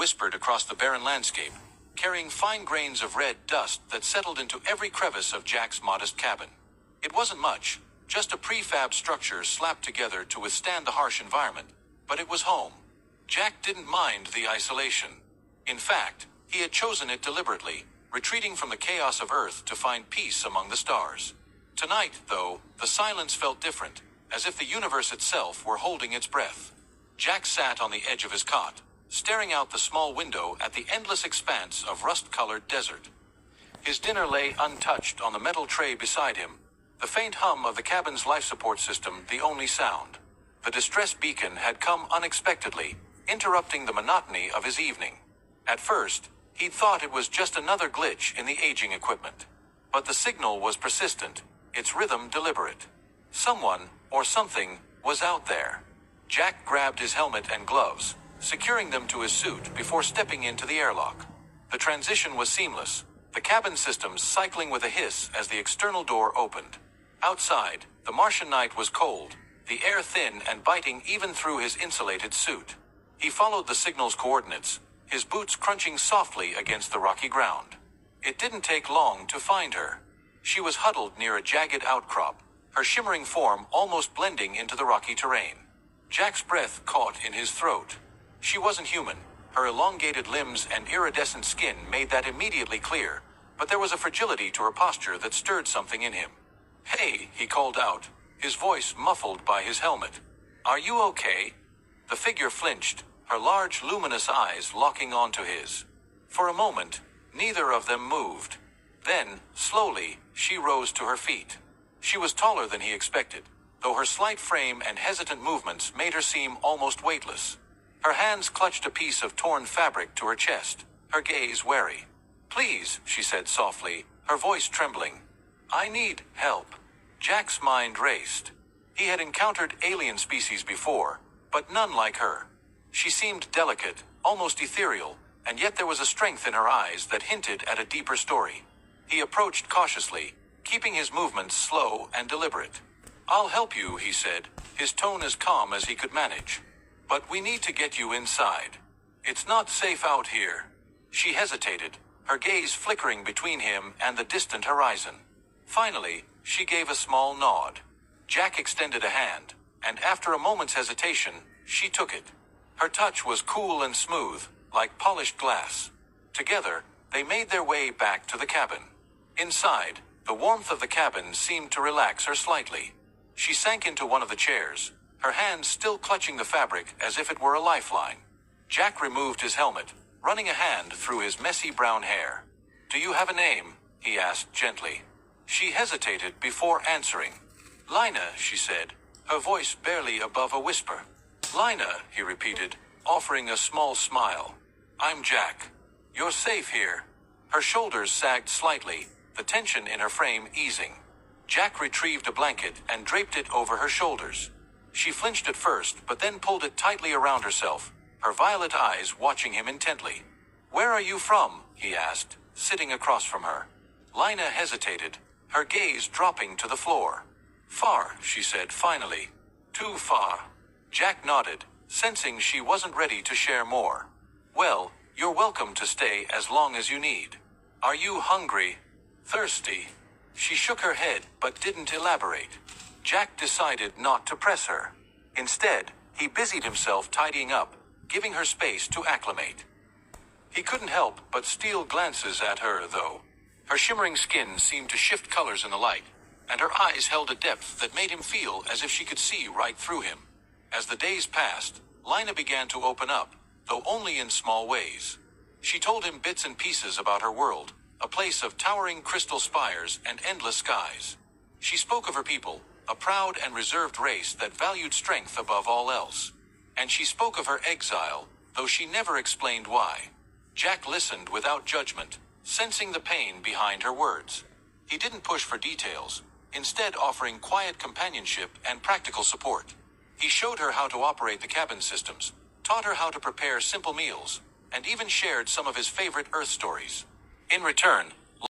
whispered across the barren landscape, carrying fine grains of red dust that settled into every crevice of Jack's modest cabin. It wasn't much, just a prefab structure slapped together to withstand the harsh environment, but it was home. Jack didn't mind the isolation. In fact, he had chosen it deliberately, retreating from the chaos of Earth to find peace among the stars. Tonight, though, the silence felt different, as if the universe itself were holding its breath. Jack sat on the edge of his cot, staring out the small window at the endless expanse of rust-colored desert. His dinner lay untouched on the metal tray beside him, the faint hum of the cabin's life support system the only sound. The distress beacon had come unexpectedly, interrupting the monotony of his evening. At first, he'd thought it was just another glitch in the aging equipment. But the signal was persistent, its rhythm deliberate. Someone, or something, was out there. Jack grabbed his helmet and gloves, securing them to his suit before stepping into the airlock. The transition was seamless, the cabin systems cycling with a hiss as the external door opened. Outside, the Martian night was cold, the air thin and biting even through his insulated suit. He followed the signal's coordinates, his boots crunching softly against the rocky ground. It didn't take long to find her. She was huddled near a jagged outcrop, her shimmering form almost blending into the rocky terrain. Jack's breath caught in his throat. She wasn't human. Her elongated limbs and iridescent skin made that immediately clear, but there was a fragility to her posture that stirred something in him. "Hey," he called out, his voice muffled by his helmet. "Are you okay?" The figure flinched, her large luminous eyes locking onto his. For a moment, neither of them moved. Then, slowly, she rose to her feet. She was taller than he expected, though her slight frame and hesitant movements made her seem almost weightless. Her hands clutched a piece of torn fabric to her chest, her gaze wary. "Please," she said softly, her voice trembling. "I need help." Jack's mind raced. He had encountered alien species before, but none like her. She seemed delicate, almost ethereal, and yet there was a strength in her eyes that hinted at a deeper story. He approached cautiously, keeping his movements slow and deliberate. "I'll help you," he said, his tone as calm as he could manage. "But we need to get you inside. It's not safe out here." She hesitated, her gaze flickering between him and the distant horizon. Finally, she gave a small nod. Jack extended a hand, and after a moment's hesitation, she took it. Her touch was cool and smooth, like polished glass. Together, they made their way back to the cabin. Inside, the warmth of the cabin seemed to relax her slightly. She sank into one of the chairs, her hands still clutching the fabric as if it were a lifeline. Jack removed his helmet, running a hand through his messy brown hair. "Do you have a name?" he asked gently. She hesitated before answering. "Lina," she said, her voice barely above a whisper. "Lina," he repeated, offering a small smile. "I'm Jack. You're safe here." Her shoulders sagged slightly, the tension in her frame easing. Jack retrieved a blanket and draped it over her shoulders. She flinched at first, but then pulled it tightly around herself, her violet eyes watching him intently. "Where are you from?" he asked, sitting across from her. Lina hesitated, her gaze dropping to the floor. "Far," she said finally. "Too far." Jack nodded, sensing she wasn't ready to share more. "Well, you're welcome to stay as long as you need. Are you hungry? Thirsty?" She shook her head, but didn't elaborate. Jack decided not to press her. Instead, he busied himself tidying up, giving her space to acclimate. He couldn't help but steal glances at her, though. Her shimmering skin seemed to shift colors in the light, and her eyes held a depth that made him feel as if she could see right through him. As the days passed, Lina began to open up, though only in small ways. She told him bits and pieces about her world, a place of towering crystal spires and endless skies. She spoke of her people, a proud and reserved race that valued strength above all else. And she spoke of her exile, though she never explained why. Jack listened without judgment, sensing the pain behind her words. He didn't push for details, instead offering quiet companionship and practical support. He showed her how to operate the cabin systems, taught her how to prepare simple meals, and even shared some of his favorite Earth stories. In return,